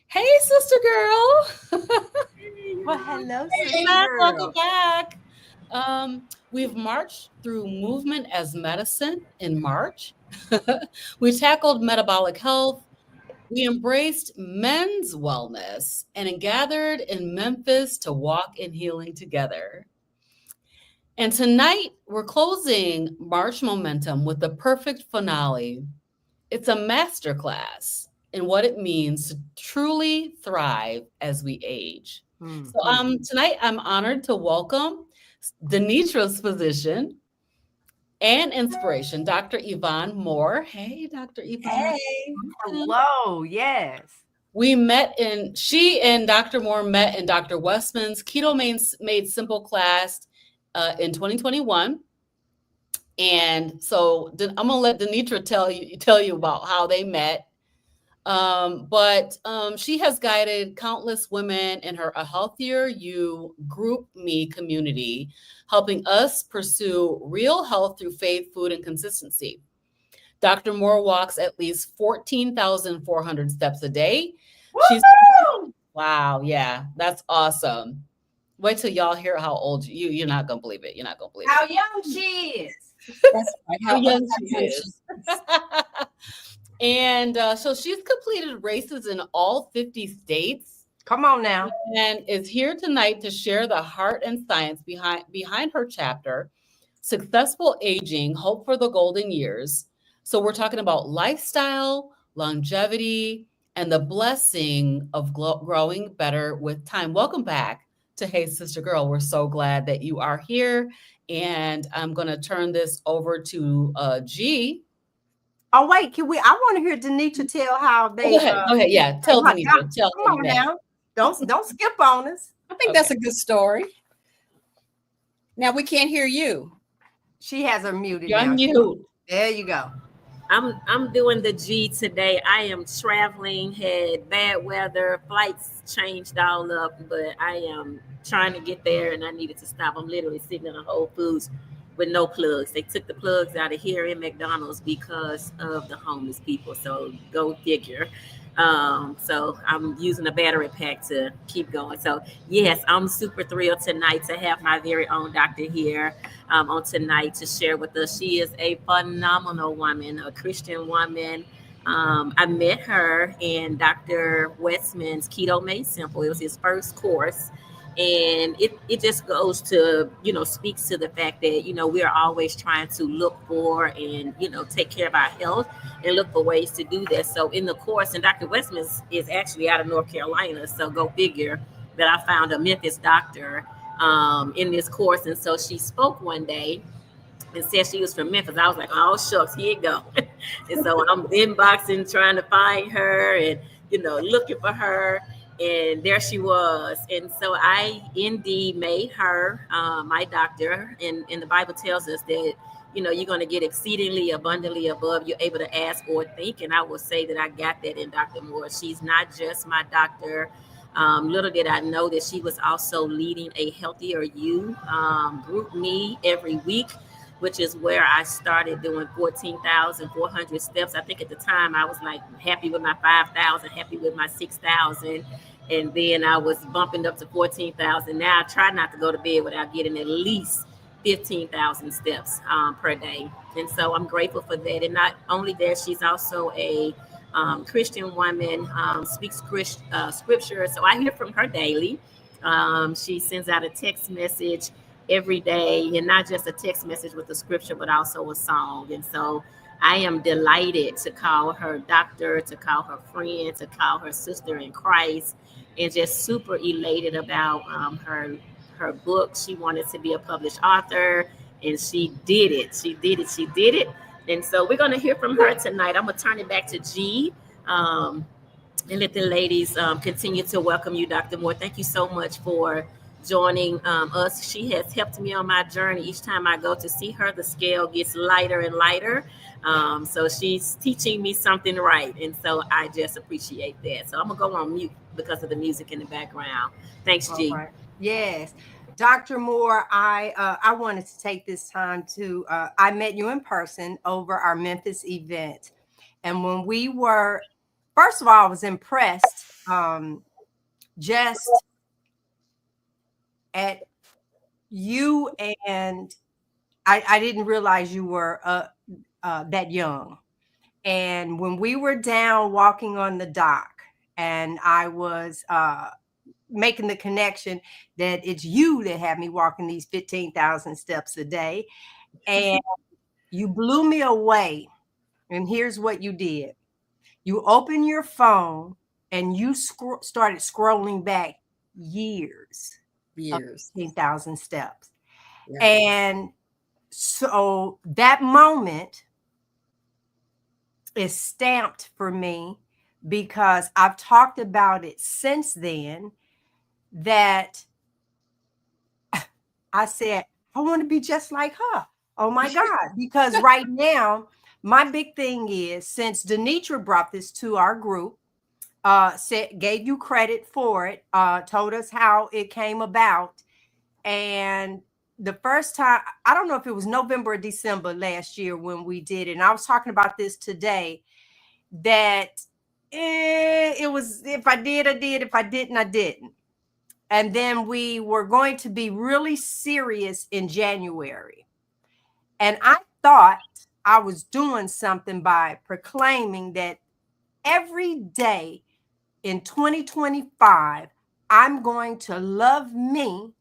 Hey, sister girl. Well, hello, Welcome sister back. Welcome girl. back. We've marched through movement as medicine in March. We tackled metabolic health. We embraced men's wellness and gathered in Memphis to walk in healing together. And tonight, we're closing March Momentum with the perfect finale. It's a masterclass in what it means to truly thrive as we age. So Hmm. tonight I'm honored to welcome Denitra's physician and inspiration, Dr. Yvonne Moore. Hey, Dr. Yvonne. Hey, Welcome. Hello, yes. She and Dr. Moore met in Dr. Westman's Made Simple class in 2021. And so I'm gonna let Denitra tell you about how they met. But she has guided countless women in her A Healthier You Group Me community, helping us pursue real health through faith, food, and consistency. Dr. Moore walks at least 14,400 steps a day. She's Woo! wow, yeah, that's awesome. Wait till y'all hear how old you're not gonna believe it. You're not gonna believe How it. young she is. that's right. How How young she young she is. And so she's completed races in all 50 states Come on now. and is here tonight to share the heart and science behind her chapter, Successful Aging, Hope for the Golden Years. So we're talking about lifestyle, longevity, and the blessing of growing better with time. Welcome back to Hey Sister Girl. We're so glad that you are here. And I'm going to turn this over to G. Oh, wait, can we? I want to hear Denitra tell how Oh, go they ahead. Go ahead. Yeah. Tell how God. Denitra. Tell Come how you on met. now. Don't skip on us. I think Okay. that's a good story. Now we can't hear you. She has her muted You're on now. mute. There you go. I'm doing the G today. I am traveling, had bad weather, flights changed all up, but I am trying to get there and I needed to stop. I'm literally sitting in a Whole Foods with no plugs. They took the plugs out of here in McDonald's because of the homeless people. So go figure. So I'm using a battery pack to keep going. So yes, I'm super thrilled tonight to have my very own doctor here on tonight to share with us. She is a phenomenal woman, a Christian woman. I met her in Dr. Westman's Keto Made Simple. It was his first course. And it just goes to, speaks to the fact that, we're always trying to look for and, take care of our health and look for ways to do that. So in the course, and Dr. Westman is actually out of North Carolina. So go figure that I found a Memphis doctor in this course. And so she spoke one day and said she was from Memphis. I was like, oh, shucks, here you go. And so I'm inboxing, trying to find her and, looking for her. And there she was. And so I indeed made her my doctor. And the Bible tells us that, you're going to get exceedingly abundantly above you're able to ask or think. And I will say that I got that in Dr. Moore. She's not just my doctor. Little did I know that she was also leading a Healthier You group me every week, which is where I started doing 14,400 steps. I think at the time I was like happy with my 5,000, happy with my 6,000. And then I was bumping up to 14,000. Now I try not to go to bed without getting at least 15,000 steps per day. And so I'm grateful for that. And not only that, she's also a Christian woman, speaks scripture. So I hear from her daily. She sends out a text message every day, and not just a text message with the scripture, but also a song. And so I am delighted to call her doctor, to call her friend, to call her sister in Christ, and just super elated about her book. She wanted to be a published author, and she did it. She did it. She did it. And so we're going to hear from her tonight. I'm going to turn it back to G. And let the ladies continue to welcome you, Dr. Moore. Thank you so much for joining us. She has helped me on my journey. Each time I go to see her, the scale gets lighter and lighter. So she's teaching me something right. And so I just appreciate that. So I'm going to go on mute because of the music in the background. Thanks, All G. right. Yes. Dr. Moore, I wanted to take this time to I met you in person over our Memphis event. And when we were, first of all, I was impressed just at you, and I didn't realize you were that young. And when we were down walking on the dock, and I was making the connection that it's you that had me walking these 15,000 steps a day, and you blew me away. And here's what you did: you opened your phone and you started scrolling back years of Years. 15,000 steps. Yeah. And so that moment is stamped for me, because I've talked about it since then, that I said, I want to be just like her. Oh my God. Because right now, my big thing is, since Denitra brought this to our group, gave you credit for it, told us how it came about. And the first time, I don't know if it was November or December last year when we did it, and I was talking about this today, that it was, if I did, I did. If I didn't, I didn't. And then we were going to be really serious in January. And I thought I was doing something by proclaiming that every day in 2025, I'm going to love me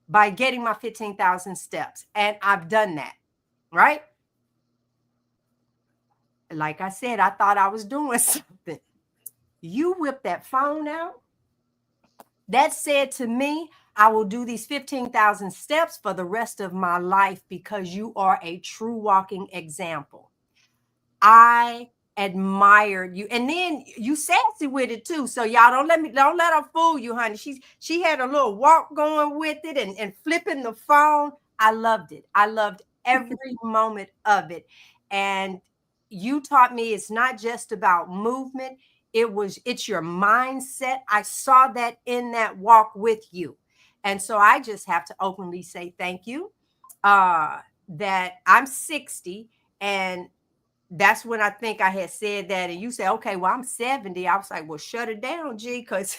by getting my 15,000 steps. And I've done that, right? Like I said, I thought I was doing something. You whipped that phone out. That said to me, I will do these 15,000 steps for the rest of my life, because you are a true walking example. I admired you. And then you sassy with it too. So y'all don't let her fool you, honey. She had a little walk going with it, and flipping the phone. I loved it. I loved every moment of it. And you taught me it's not just about movement. It's your mindset. I saw that in that walk with you. And so I just have to openly say thank you. That I'm 60, and that's when I think I had said that. And you said, okay, well, I'm 70. I was like, well, shut it down, G, because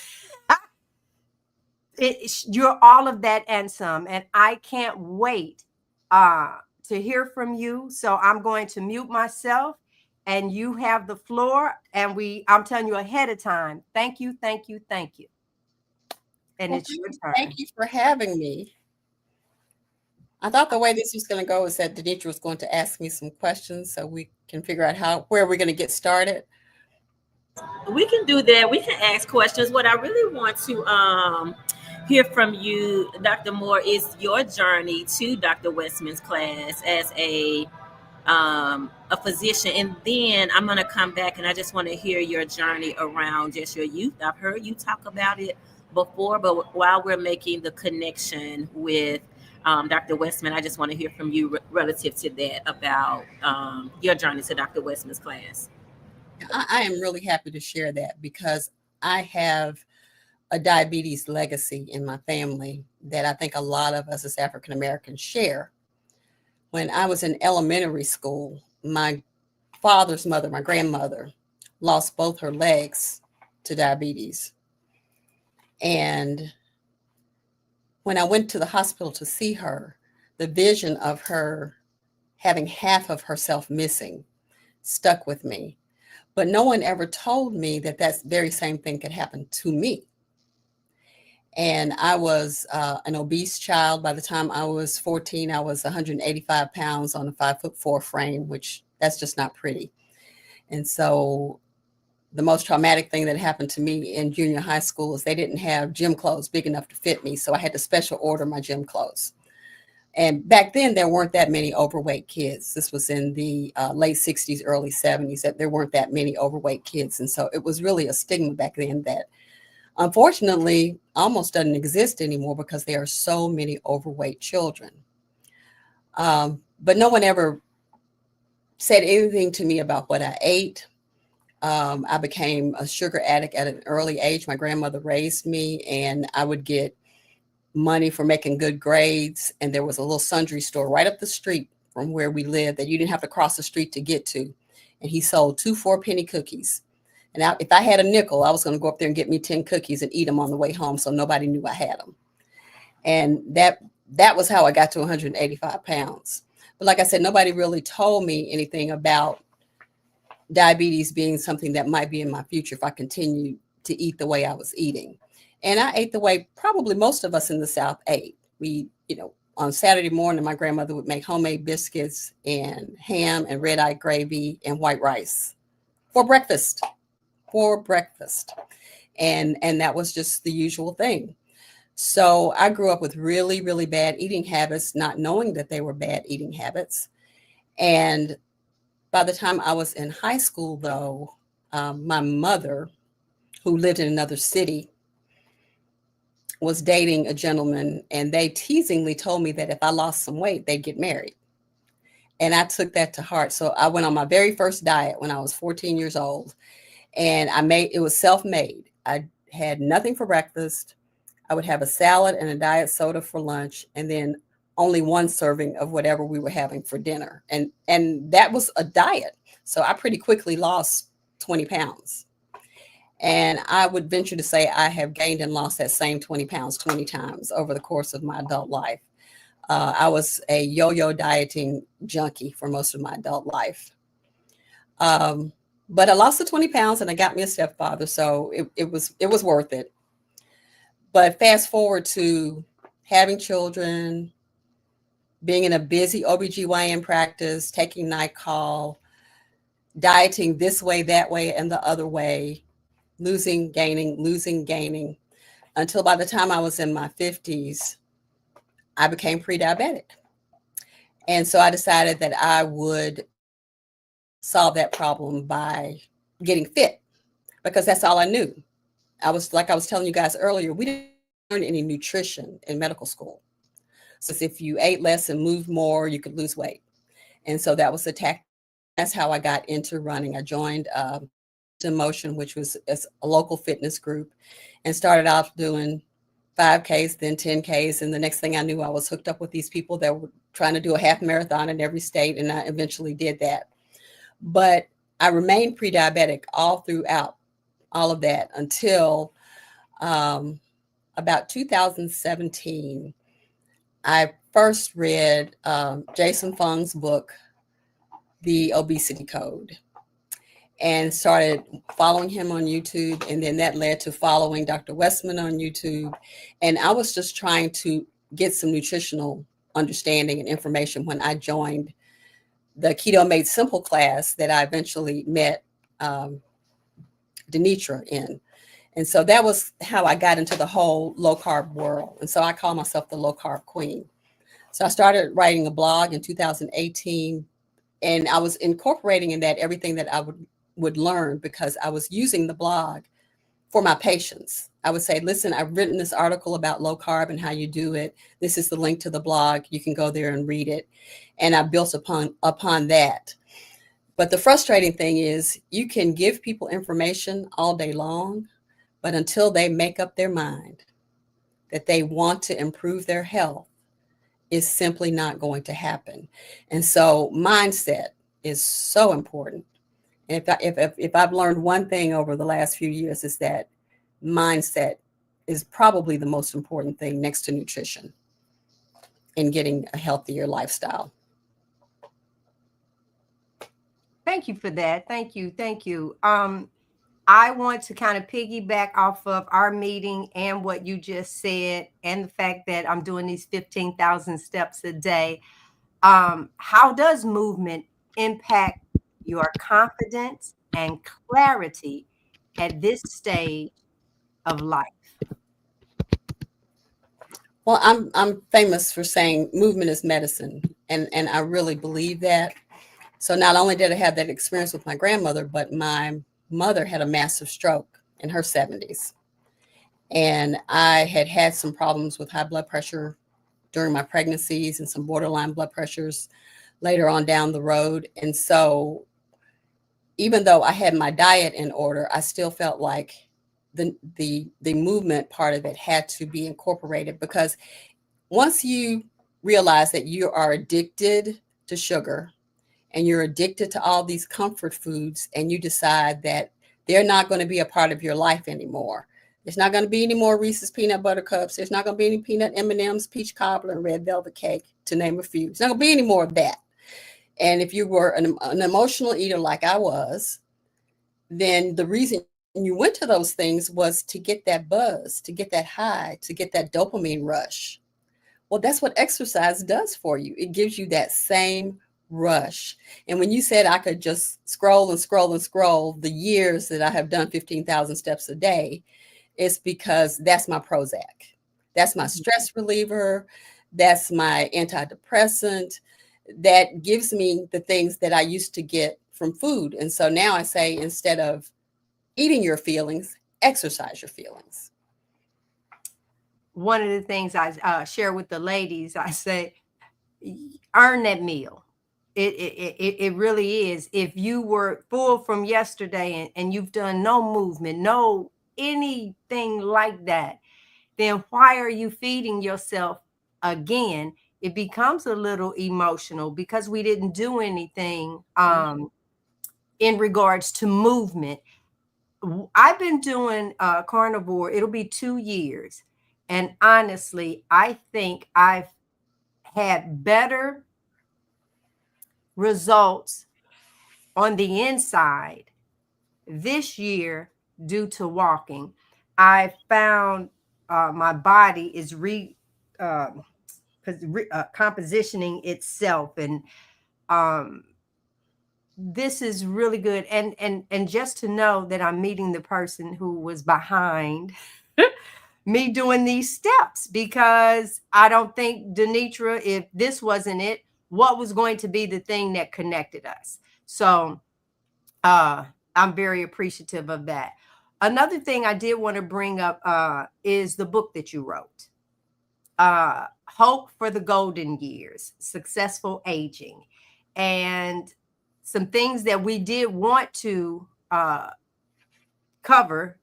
you're all of that and some. And I can't wait to hear from you. So I'm going to mute myself, and you have the floor. And I'm telling you ahead of time, thank you, thank you, thank you. And Well, it's your turn. thank you for having me. I thought the way this was going to go is that Denitra was going to ask me some questions so we can figure out where we're going to get started. We can do that. We can ask questions. What I really want to hear from you, Dr. Moore, is your journey to Dr. Westman's class as a physician. And then I'm going to come back, and I just want to hear your journey around just your youth. I've heard you talk about it before, but while we're making the connection with Dr. Westman, I just want to hear from you relative to that, about your journey to Dr. Westman's class. I am really happy to share that, because I have a diabetes legacy in my family that I think a lot of us as African Americans share. When I was in elementary school, my father's mother, my grandmother, lost both her legs to diabetes. And when I went to the hospital to see her, the vision of her having half of herself missing stuck with me. But no one ever told me that that very same thing could happen to me. And I was an obese child. By the time I was 14, I was 185 pounds on a 5'4" frame, which that's just not pretty. And so the most traumatic thing that happened to me in junior high school is they didn't have gym clothes big enough to fit me. So I had to special order my gym clothes. And back then, there weren't that many overweight kids. This was in the late 60s, early 70s, that there weren't that many overweight kids. And so it was really a stigma back then that, unfortunately, almost doesn't exist anymore, because there are so many overweight children. But no one ever said anything to me about what I ate. I became a sugar addict at an early age. My grandmother raised me, and I would get money for making good grades. And there was a little sundry store right up the street from where we lived that you didn't have to cross the street to get to. And he sold 2 4-penny cookies. And if I had a nickel, I was going to go up there and get me 10 cookies and eat them on the way home so nobody knew I had them. And that was how I got to 185 pounds. But like I said, nobody really told me anything about diabetes being something that might be in my future if I continue to eat the way I was eating. And I ate the way probably most of us in the South ate. We, on Saturday morning, my grandmother would make homemade biscuits and ham and red-eye gravy and white rice for breakfast. And that was just the usual thing. So I grew up with really, really bad eating habits, not knowing that they were bad eating habits. And by the time I was in high school, though, my mother, who lived in another city, was dating a gentleman, and they teasingly told me that if I lost some weight, they'd get married. And I took that to heart. So I went on my very first diet when I was 14 years old, and it was self-made. I had nothing for breakfast. I would have a salad and a diet soda for lunch, and then only one serving of whatever we were having for dinner. And that was a diet. So I pretty quickly lost 20 pounds. And I would venture to say I have gained and lost that same 20 pounds 20 times over the course of my adult life. I was a yo-yo dieting junkie for most of my adult life. But I lost the 20 pounds and I got me a stepfather. So it was worth it. But fast forward to having children, being in a busy OBGYN practice, taking night call, dieting this way, that way, and the other way, losing, gaining, until by the time I was in my 50s, I became pre-diabetic. And so I decided that I would solve that problem by getting fit, because that's all I knew. I was telling you guys earlier, we didn't learn any nutrition in medical school. So if you ate less and moved more, you could lose weight. And so that was the tactic. That's how I got into running. I joined Motion, which was a local fitness group, and started off doing 5Ks, then 10Ks. And the next thing I knew, I was hooked up with these people that were trying to do a half marathon in every state. And I eventually did that. But I remained pre-diabetic all throughout all of that until about 2017. I first read Jason Fung's book, The Obesity Code, and started following him on YouTube. And then that led to following Dr. Westman on YouTube. And I was just trying to get some nutritional understanding and information when I joined the Keto Made Simple class that I eventually met Denitra in. And so that was how I got into the whole low carb world. And so I call myself the low carb queen. So I started writing a blog in 2018, and I was incorporating in that everything that I would learn, because I was using the blog for my patients. I would say, listen, I've written this article about low carb and how you do it. This is the link to the blog. You can go there and read it. And I built upon that. But the frustrating thing is, you can give people information all day long, but until they make up their mind that they want to improve their health, is simply not going to happen. And so mindset is so important. And if I've learned one thing over the last few years, is that mindset is probably the most important thing next to nutrition in getting a healthier lifestyle. Thank you for that. Thank you. I want to kind of piggyback off of our meeting and what you just said, and the fact that I'm doing these 15,000 steps a day. How does movement impact your confidence and clarity at this stage of life? Well, I'm famous for saying movement is medicine, and I really believe that. So not only did I have that experience with my grandmother, but my mother had a massive stroke in her 70s. And I had some problems with high blood pressure during my pregnancies and some borderline blood pressures later on down the road. And so even though I had my diet in order, I still felt like the movement part of it had to be incorporated, because once you realize that you are addicted to sugar and you're addicted to all these comfort foods, and you decide that They're not going to be a part of your life anymore. There's not going to be any more Reese's peanut butter cups. There's not going to be any peanut M&Ms, peach cobbler, and red velvet cake, to name a few. There's not going to be any more of that. And if you were an emotional eater like I was, then the reason you went to those things was to get that buzz, to get that high, to get that dopamine rush. Well, that's what exercise does for you. It gives you that same rush. And when you said I could just scroll and scroll and scroll the years that I have done 15,000 steps a day, it's because that's my Prozac. That's my stress reliever. That's my antidepressant. That gives me the things that I used to get from food. And so now I say, instead of eating your feelings, exercise your feelings. One of the things I share with the ladies, I say, earn that meal. It really is. If you were full from yesterday and you've done no movement, no anything like that, then why are you feeding yourself again? It becomes a little emotional because we didn't do anything in regards to movement. I've been doing carnivore. It'll be 2 years. And honestly, I think I've had better results on the inside this year due to walking. I found my body is compositioning itself, and this is really good. And just to know that I'm meeting the person who was behind me doing these steps, because I don't think, Denitra, if this wasn't it, what was going to be the thing that connected us? So I'm very appreciative of that. Another thing I did want to bring up is the book that you wrote, Hope for the Golden Years, Successful Aging, and some things that we did want to cover,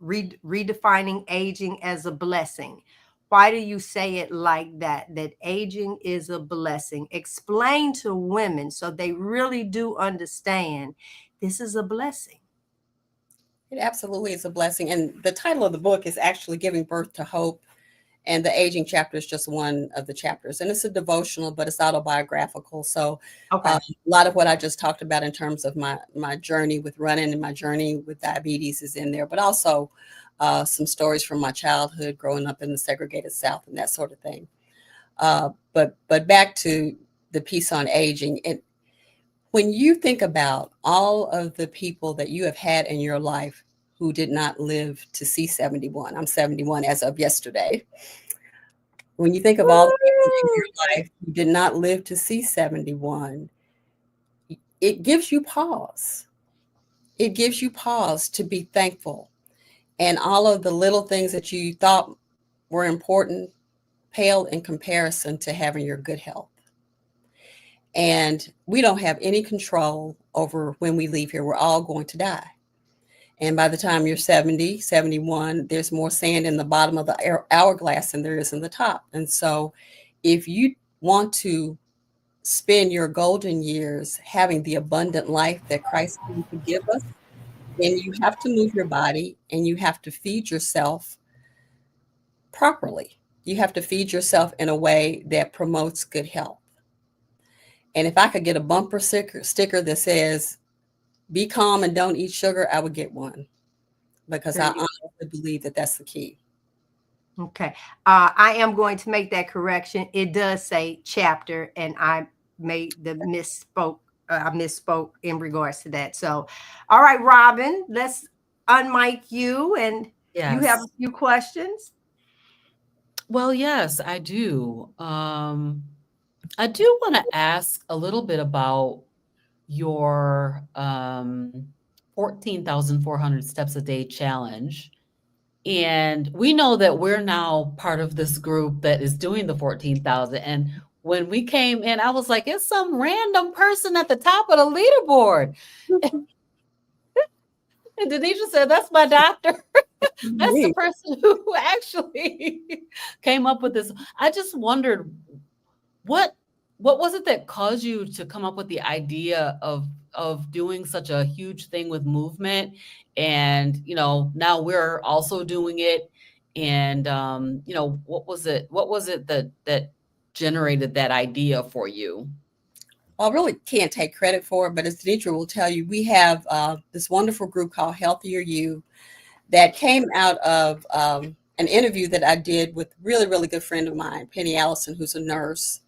redefining aging as a blessing. Why do you say it like that? That aging is a blessing. Explain to women so they really do understand this is a blessing. It absolutely is a blessing. And the title of the book is actually Giving Birth to Hope. And the aging chapter is just one of the chapters. And it's a devotional, but it's autobiographical. So a lot of what I just talked about in terms of my journey with running and my journey with diabetes is in there, but also some stories from my childhood growing up in the segregated South and that sort of thing. But back to the piece on aging, when you think about all of the people that you have had in your life who did not live to see 71, I'm 71 as of yesterday. When you think of all the people in your life who did not live to see 71, it gives you pause. It gives you pause to be thankful. And all of the little things that you thought were important pale in comparison to having your good health. And we don't have any control over when we leave here. We're all going to die. And by the time you're 70, 71, there's more sand in the bottom of the hourglass than there is in the top. And so if you want to spend your golden years having the abundant life that Christ came to give us, then you have to move your body and you have to feed yourself properly. You have to feed yourself in a way that promotes good health. And if I could get a bumper sticker that says, be calm and don't eat sugar, I would get one, because I honestly believe that that's the key. Okay. I am going to make that correction. It does say chapter, and I made the misspoke. I misspoke in regards to that. So, all right, Robin, let's unmic you, and you have a few questions. Well, yes, I do. I do want to ask a little bit about your 14,400 steps a day challenge. And we know that we're now part of this group that is doing the 14,000. And when we came in, I was like, it's some random person at the top of the leaderboard. And Denisha said, that's my doctor. That's the person who actually came up with this. I just wondered, what what was it that caused you to come up with the idea of doing such a huge thing with movement? And, now we're also doing it. And, what was it that generated that idea for you? I really can't take credit for it, but as Deidre will tell you, we have this wonderful group called Healthier You that came out of an interview that I did with really, really good friend of mine, Penny Allison, who's a nurse.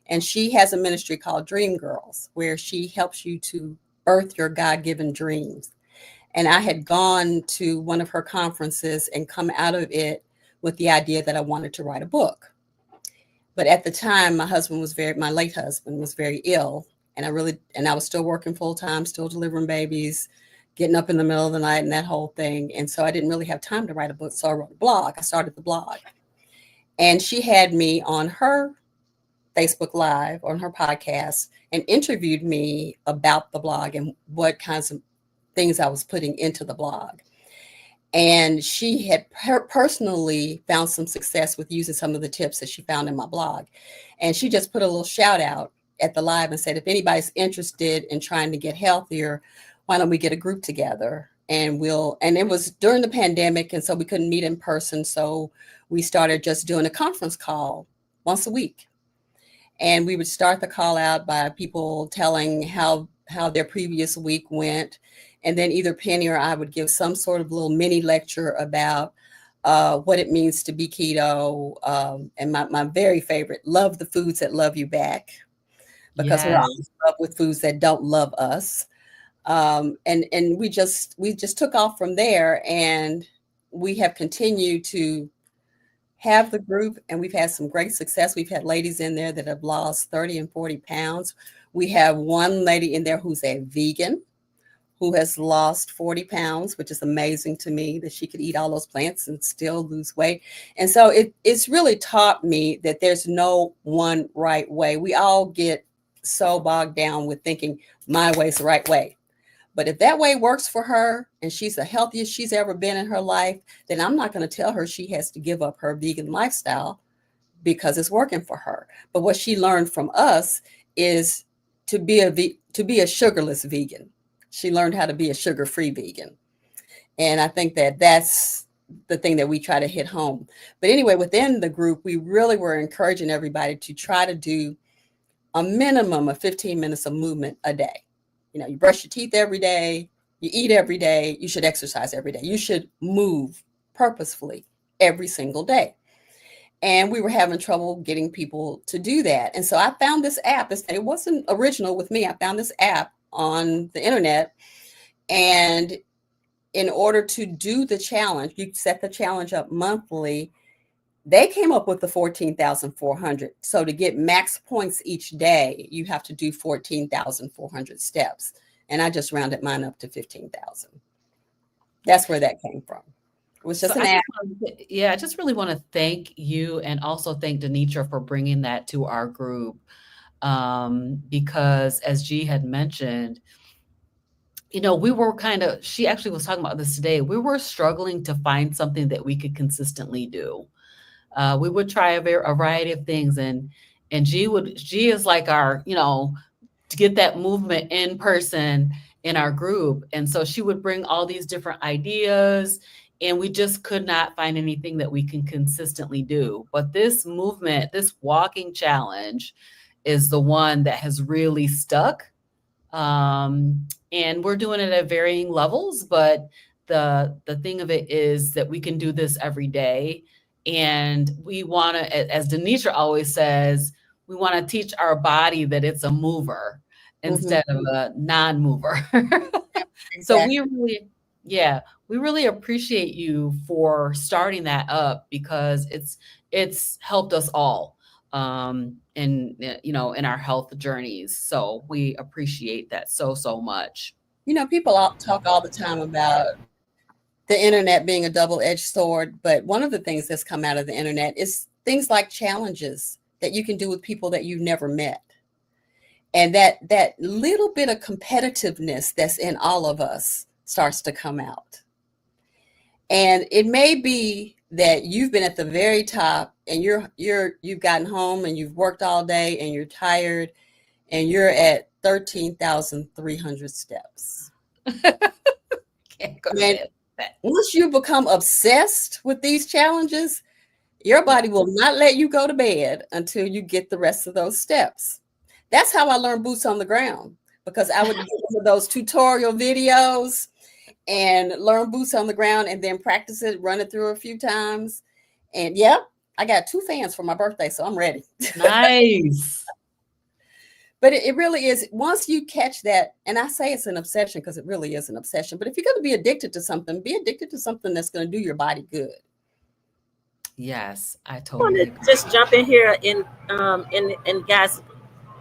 And she has a ministry called Dream Girls, where she helps you to birth your God-given dreams. And I had gone to one of her conferences and come out of it with the idea that I wanted to write a book. But at the time, my late husband was very ill. And I was still working full time, still delivering babies, getting up in the middle of the night and that whole thing. And so I didn't really have time to write a book. So I wrote a blog. I started the blog. And she had me on her Facebook Live, on her podcast, and interviewed me about the blog and what kinds of things I was putting into the blog. And she had personally found some success with using some of the tips that she found in my blog. And she just put a little shout out at the live and said, if anybody's interested in trying to get healthier, why don't we get a group together? And it was during the pandemic, and so we couldn't meet in person. So we started just doing a conference call once a week. And we would start the call out by people telling how their previous week went. And then either Penny or I would give some sort of little mini lecture about what it means to be keto. And my very favorite, love the foods that love you back, because we're all in love with foods that don't love us. And we just took off from there, and we have continued to have the group, and we've had some great success. We've had ladies in there that have lost 30 and 40 pounds. We have one lady in there who's a vegan who has lost 40 pounds, which is amazing to me that she could eat all those plants and still lose weight. And so it's really taught me that there's no one right way. We all get so bogged down with thinking my way is the right way. But if that way works for her and she's the healthiest she's ever been in her life, then I'm not going to tell her she has to give up her vegan lifestyle because it's working for her. But what she learned from us is to be a sugarless vegan. She learned how to be a sugar-free vegan. And I think that that's the thing that we try to hit home. But anyway, within the group, we really were encouraging everybody to try to do a minimum of 15 minutes of movement a day. You brush your teeth every day, you eat every day, you should exercise every day. You should move purposefully every single day. And we were having trouble getting people to do that. And so I found this app. It wasn't original with me. I found this app on the internet. And in order to do the challenge, you set the challenge up monthly. They came up with the 14,400. So to get max points each day, you have to do 14,400 steps. And I just rounded mine up to 15,000. That's where that came from. It was just an app. I just really want to thank you and also thank Denitra for bringing that to our group. Because as G had mentioned, we were she actually was talking about this today. We were struggling to find something that we could consistently do. We would try a variety of things, and G is like our, to get that movement in person in our group. And so she would bring all these different ideas, and we just could not find anything that we can consistently do. But this movement, this walking challenge, is the one that has really stuck. And we're doing it at varying levels, but the thing of it is that we can do this every day. And we want to, as Denitra always says, we want to teach our body that it's a mover instead of a non-mover. Exactly. So we really appreciate you for starting that up, because it's helped us all in our health journeys. So we appreciate that so much. People talk all the time about the internet being a double-edged sword, but one of the things that's come out of the internet is things like challenges that you can do with people that you've never met. And that little bit of competitiveness that's in all of us starts to come out. And it may be that you've been at the very top and you've gotten home and you've worked all day and you're tired and you're at 13,300 steps. Can't go to And bed. once you become obsessed with these challenges, your body will not let you go to bed until you get the rest of those steps. That's how I learned boots on the ground, because I would get one of those tutorial videos and learn boots on the ground and then practice it, run it through a few times. And yep, I got 2 fans for my birthday, so I'm ready. Nice. But it really is, once you catch that, and I say it's an obsession because it really is an obsession. But if you're going to be addicted to something, be addicted to something that's going to do your body good. Yes, I I totally want agree. to just jump in here and guys,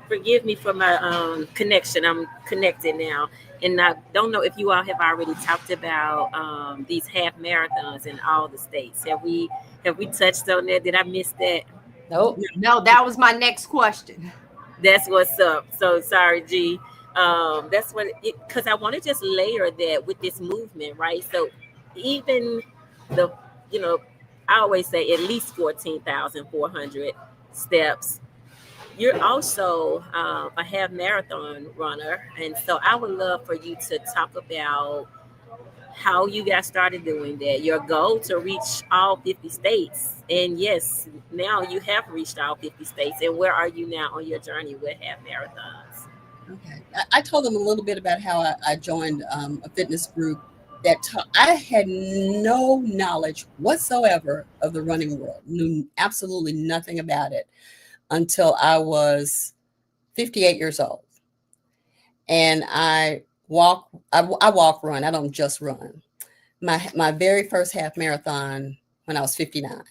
forgive me for my connection. I'm connected now, and I don't know if you all have already talked about these half marathons in all the states. Have we touched on that? Did I miss that? Nope. No, that was my next question. That's what's up. So sorry, G. That's what because I want to just layer that with this movement, right? So even the you know, I always say at least 14,400 steps. You're also a half marathon runner, and so I would love for you to talk about how you got started doing that, your goal to reach all 50 states. And yes, now you have reached all 50 states. And where are you now on your journey with half marathons? Okay. I told them a little bit about how I joined a fitness group that I had no knowledge whatsoever of the running world, knew absolutely nothing about it until I was 58 years old. And I walk, run. I don't just run. My very first half marathon when I was 59.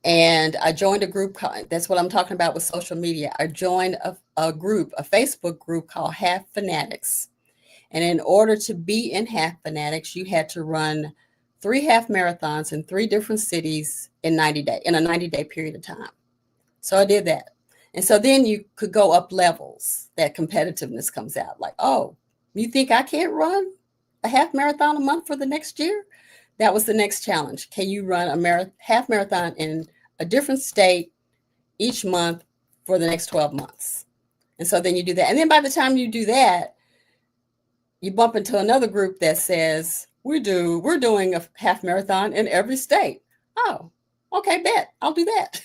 And I joined a group that's what I'm talking about with social media. I joined a group, a Facebook group called Half Fanatics. And in order to be in Half Fanatics, you had to run 3 half marathons in 3 different cities in a 90-day period of time. So I did that. And so then you could go up levels. That competitiveness comes out like, oh, you think I can't run a half marathon a month for the next year? That was the next challenge. Can you run a half marathon in a different state each month for the next 12 months? And so then you do that. And then by the time you do that, you bump into another group that says, we're doing a half marathon in every state. Oh, okay, bet. I'll do that.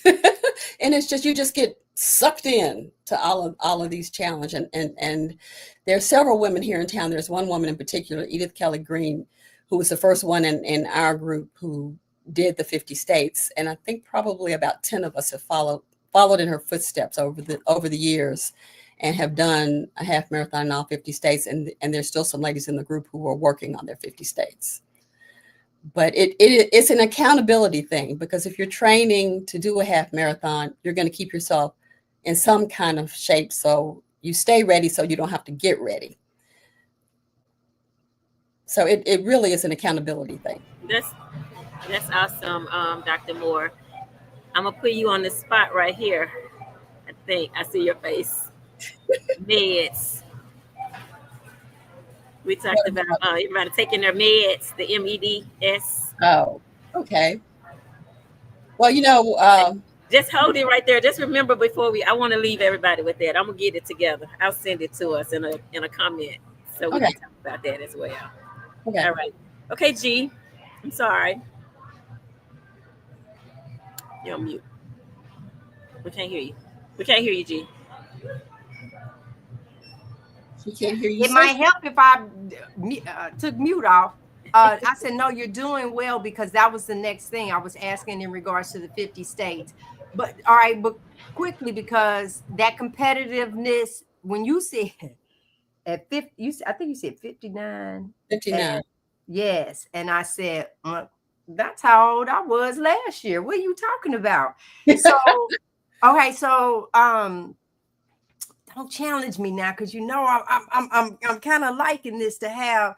And it's just, you just get sucked in to all of these challenges. And there are several women here in town. There's one woman in particular, Edith Kelly Green, who was the first one in our group who did the 50 states. And I think probably about 10 of us have followed in her footsteps over the years and have done a half marathon in all 50 states. And there's still some ladies in the group who are working on their 50 states. But it's an accountability thing, because if you're training to do a half marathon, you're going to keep yourself in some kind of shape so you stay ready so you don't have to get ready. So it really is an accountability thing. That's awesome, Dr. Moore. I'm gonna put you on the spot right here. I think I see your face. Meds. We talked about everybody taking their meds, the MEDS. Oh, okay. Well, just hold it right there. Just remember I want to leave everybody with that. I'm gonna get it together. I'll send it to us in a comment so we can talk about that as well. Okay. All right. Okay, G. I'm sorry. You're on mute. We can't hear you. We can't hear you, G. She can't hear you. It might help if I took mute off. I said, no, you're doing well, because that was the next thing I was asking in regards to the 50 states. But all right, but quickly, because that competitiveness, when you said at 50, I think you said 59. 59. Yes. And I said, that's how old I was last year. What are you talking about? So, okay. So, don't challenge me now, because I'm kind of liking this to have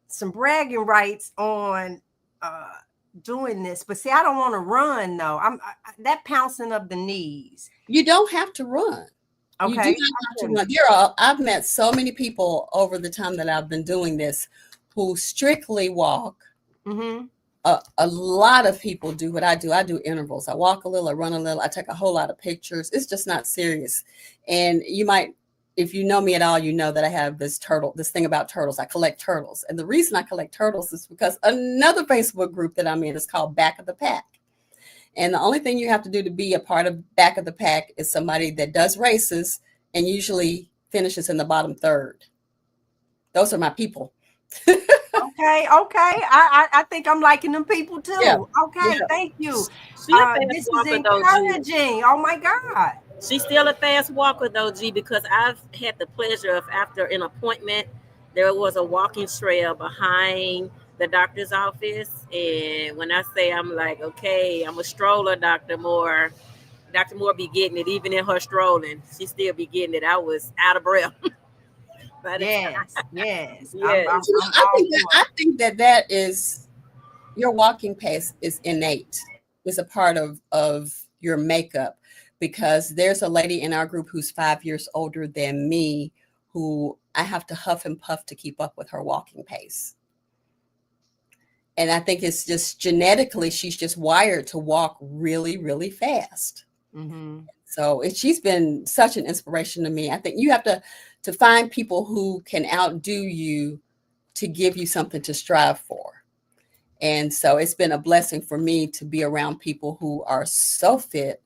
some bragging rights on doing this. But see, I don't want to run though. That pouncing of the knees. You don't have to run. Okay. You do not have to run. I've met so many people over the time that I've been doing this who strictly walk a lot of people do what I do. I do intervals. I walk a little, I run a little, I take a whole lot of pictures. It's just not serious. And you might, if you know me at all, you know that I have this thing about turtles. I collect turtles. And the reason I collect turtles is because another Facebook group that I'm in is called Back of the Pack. And the only thing you have to do to be a part of Back of the Pack is somebody that does races and usually finishes in the bottom third. Those are my people. Okay. I think I'm liking them people too. Yeah. Okay, Yeah. thank you. She a fast This is walker though, G. encouraging. Oh my God. She's still a fast walker though, G, because I've had the pleasure of, after an appointment, there was a walking trail behind the doctor's office. And when I say, I'm like, okay, I'm a stroller, Dr. Moore. Dr. Moore be getting it, even in her strolling. She still be getting it. I was out of breath. Yes. Yes. I think that is, your walking pace is innate. It's a part of your makeup, because there's a lady in our group who's 5 years older than me who I have to huff and puff to keep up with her walking pace. And I think it's just genetically, she's just wired to walk really, really fast. Mm-hmm. So she's been such an inspiration to me. I think you have to find people who can outdo you to give you something to strive for. And so it's been a blessing for me to be around people who are so fit,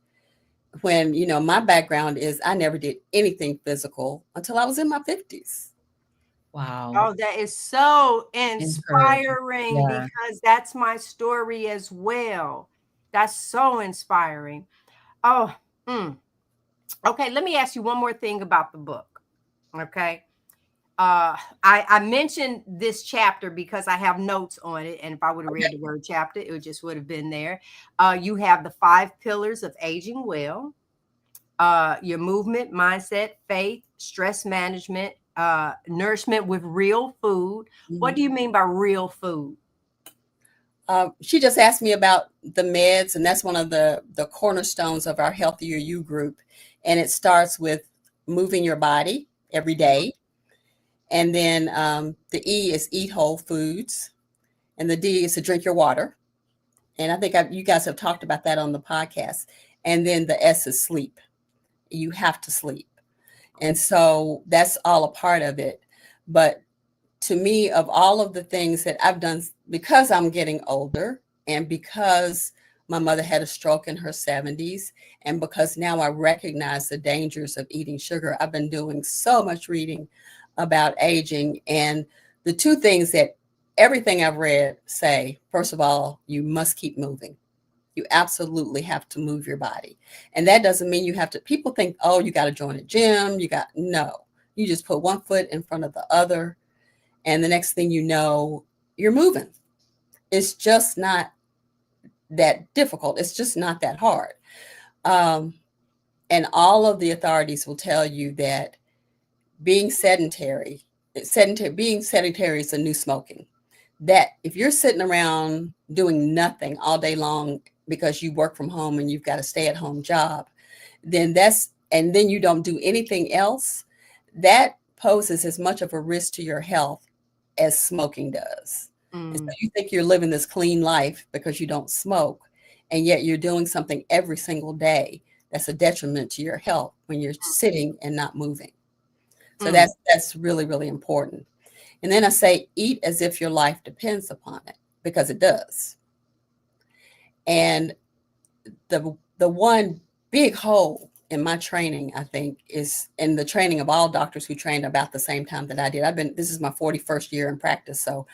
when, you know, my background is I never did anything physical until I was in my 50s. Wow. Oh, that is so inspiring, Yeah. because that's my story as well. That's so inspiring. Oh, okay. Let me ask you one more thing about the book. Okay. I mentioned this chapter because I have notes on it. And if I would have read the word chapter, it just would have been there. You have the 5 pillars of aging well, your movement, mindset, faith, stress management, nourishment with real food. What do you mean by real food? She just asked me about the meds, and that's one of the cornerstones of our Healthier You group. And it starts with moving your body every day. And then the E is eat whole foods. And the D is to drink your water. And I think you guys have talked about that on the podcast. And then the S is sleep. You have to sleep. And so that's all a part of it. But to me, of all of the things that I've done, because I'm getting older, and because my mother had a stroke in her 70s, and because now I recognize the dangers of eating sugar, I've been doing so much reading about aging. And the two things that everything I've read say, first of all, you must keep moving. You absolutely have to move your body. And that doesn't mean you have to, people think, oh, you got to join a gym. No, you just put one foot in front of the other. And the next thing you know, you're moving. It's just not that difficult. It's just not that hard. And all of the authorities will tell you that being sedentary is the new smoking. That if you're sitting around doing nothing all day long because you work from home and you've got a stay-at-home job, then you don't do anything else, that poses as much of a risk to your health as smoking does. And so you think you're living this clean life because you don't smoke, and yet you're doing something every single day that's a detriment to your health when you're sitting and not moving. So that's really, really important. And then I say, eat as if your life depends upon it, because it does. And the one big hole in my training, I think, is in the training of all doctors who trained about the same time that I did. This is my 41st year in practice. So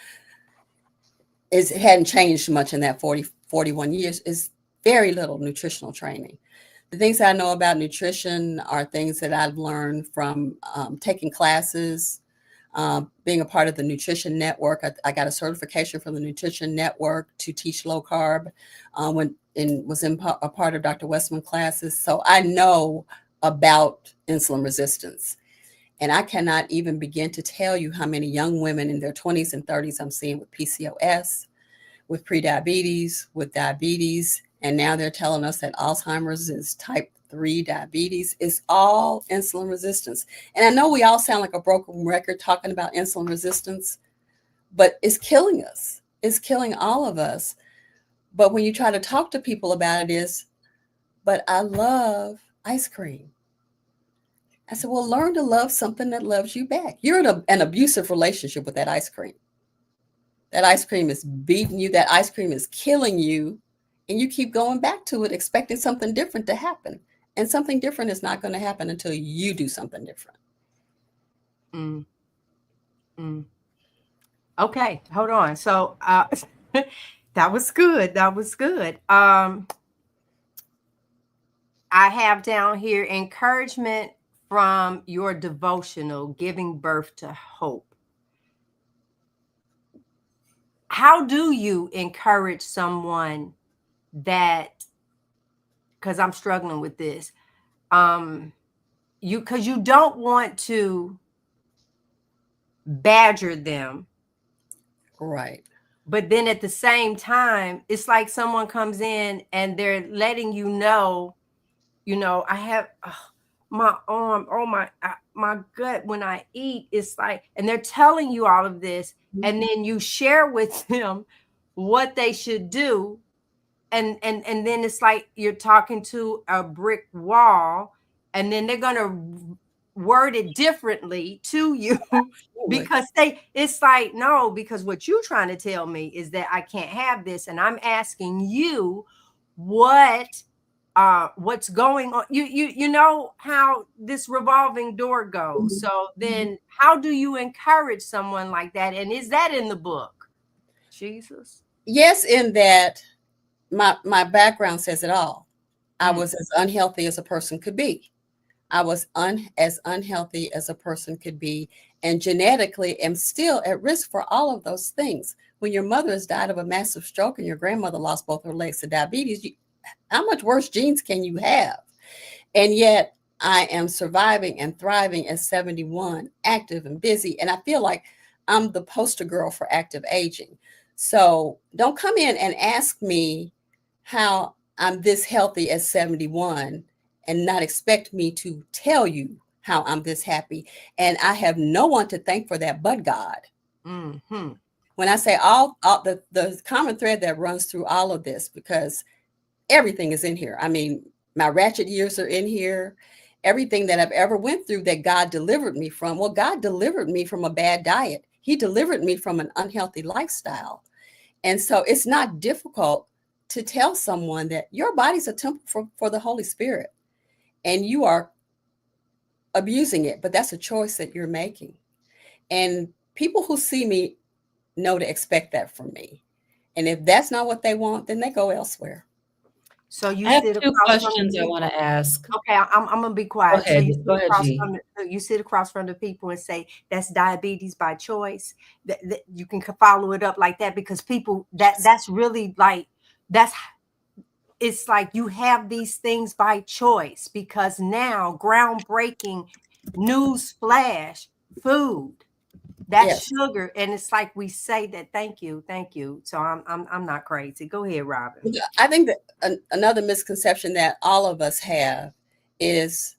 it hadn't changed much in that 41 years, is very little nutritional training. The things I know about nutrition are things that I've learned from taking classes, being a part of the Nutrition Network. I got a certification from the Nutrition Network to teach low carb, was a part of Dr. Westman classes. So I know about insulin resistance. And I cannot even begin to tell you how many young women in their 20s and 30s I'm seeing with PCOS, with prediabetes, with diabetes. And now they're telling us that Alzheimer's is type 3 diabetes. It's all insulin resistance. And I know we all sound like a broken record talking about insulin resistance, but it's killing us. It's killing all of us But when you try to talk to people about it is, but I love ice cream. I said, well, learn to love something that loves you back. You're in an abusive relationship with that ice cream. That ice cream is beating you. That ice cream is killing you. And you keep going back to it, expecting something different to happen. And something different is not going to happen until you do something different. Mm. Mm. Okay, hold on. So that was good. That was good. I have down here encouragement from your devotional, Giving Birth to Hope. How do you encourage someone that, because I'm struggling with this, because you don't want to badger them. Right. But then at the same time, it's like someone comes in and they're letting you know, I have my arm, my gut when I eat. It's like, and they're telling you all of this, and then you share with them what they should do, and then it's like you're talking to a brick wall, and then they're gonna word it differently to you because it's like, no, because what you're trying to tell me is that I can't have this, and I'm asking you what's going on. You know how this revolving door goes. So then how do you encourage someone like that? And is that in the book? Jesus. Yes, in that my background says it all. I was as unhealthy as a person could be. I was as unhealthy as a person could be, and genetically am still at risk for all of those things. When your mother has died of a massive stroke and your grandmother lost both her legs to diabetes, how much worse genes can you have? And yet I am surviving and thriving at 71, active and busy. And I feel like I'm the poster girl for active aging. So don't come in and ask me how I'm this healthy at 71 and not expect me to tell you how I'm this happy. And I have no one to thank for that but God. Mm-hmm. When I say all the common thread that runs through all of this, because everything is in here. I mean, my ratchet years are in here. Everything that I've ever went through that God delivered me from. Well, God delivered me from a bad diet. He delivered me from an unhealthy lifestyle. And so it's not difficult to tell someone that your body's a temple for the Holy Spirit and you are abusing it, but that's a choice that you're making. And people who see me know to expect that from me. And if that's not what they want, then they go elsewhere. So you I have sit two across from questions the I people. want to ask. Okay, I'm gonna be quiet. Go ahead. So Go ahead, G. you sit across from the people and say that's diabetes by choice. That you can follow it up like that, because people that's really like it's like you have these things by choice, because now groundbreaking news flash food. That's Yes. sugar, and it's like we say that. Thank you. So I'm not crazy. Go ahead, Robin. I think that another misconception that all of us have is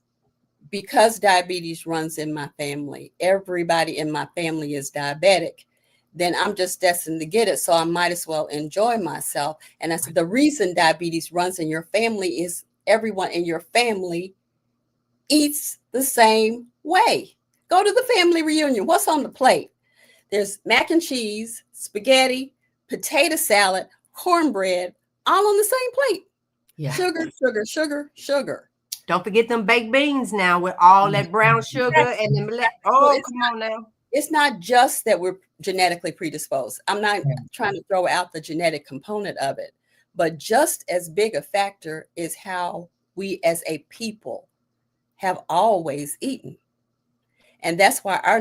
because diabetes runs in my family, everybody in my family is diabetic, then I'm just destined to get it. So I might as well enjoy myself. And I said, the reason diabetes runs in your family is everyone in your family eats the same way. Go to the family reunion. What's on the plate? There's mac and cheese, spaghetti, potato salad, cornbread, all on the same plate. Yeah. Sugar, sugar, sugar, sugar. Don't forget them baked beans now with all that brown sugar and them. Oh, come on now. It's not just that we're genetically predisposed. I'm not trying to throw out the genetic component of it, but just as big a factor is how we as a people have always eaten. And that's why our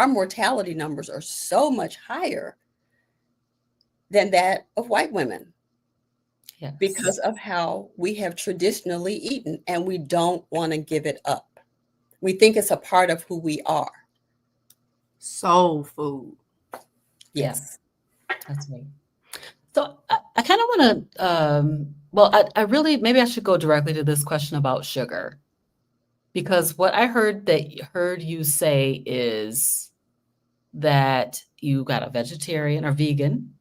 mortality numbers are so much higher than that of white women. Yes. Because of how we have traditionally eaten, and we don't want to give it up. We think it's a part of who we are. Soul food. Yes. Yeah, that's me. So I kind of want to, I really, maybe I should go directly to this question about sugar, because what I heard you say is that you got a vegetarian or vegan,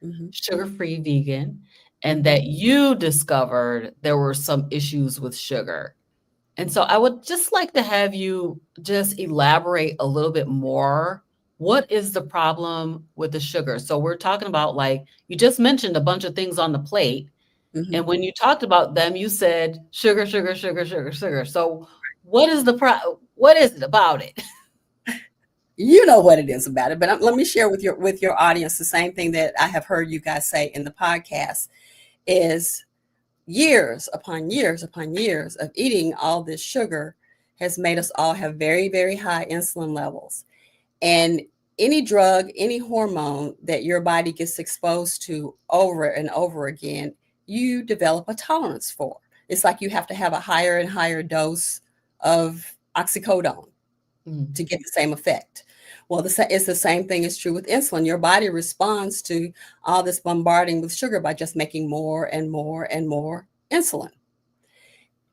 Mhm. sugar-free vegan, and that you discovered there were some issues with sugar. And so I would just like to have you just elaborate a little bit more. What is the problem with the sugar? So we're talking about, like, you just mentioned a bunch of things on the plate. And Mhm. when you talked about them, you said sugar, sugar, sugar, sugar, sugar. So what is what is it about it? You know what it is about it, but let me share with your audience the same thing that I have heard you guys say in the podcast is years upon years upon years of eating all this sugar has made us all have very, very high insulin levels. And any drug, any hormone that your body gets exposed to over and over again, you develop a tolerance for. It's like you have to have a higher and higher dose of oxycodone to get the same effect. Well, it's the same thing is true with insulin. Your body responds to all this bombarding with sugar by just making more and more and more insulin.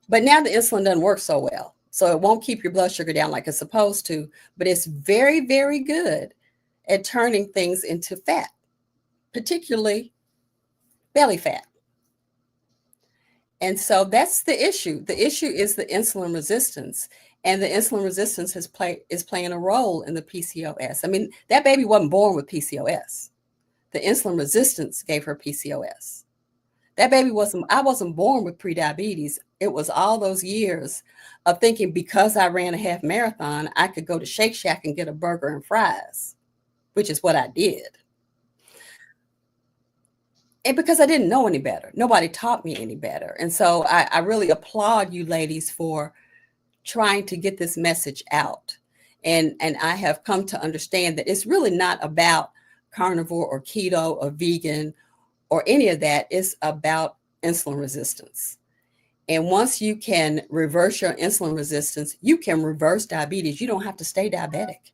But now the insulin doesn't work so well. So it won't keep your blood sugar down like it's supposed to, but it's very, very good at turning things into fat, particularly belly fat. And so that's the issue. The issue is the insulin resistance. And the insulin resistance is playing a role in the PCOS. I mean, that baby wasn't born with PCOS. The insulin resistance gave her PCOS. That baby I wasn't born with prediabetes. It was all those years of thinking because I ran a half marathon, I could go to Shake Shack and get a burger and fries, which is what I did. And because I didn't know any better, nobody taught me any better. And so I really applaud you ladies for trying to get this message out. And I have come to understand that it's really not about carnivore or keto or vegan or any of that. It's about insulin resistance. And once you can reverse your insulin resistance, you can reverse diabetes. You don't have to stay diabetic.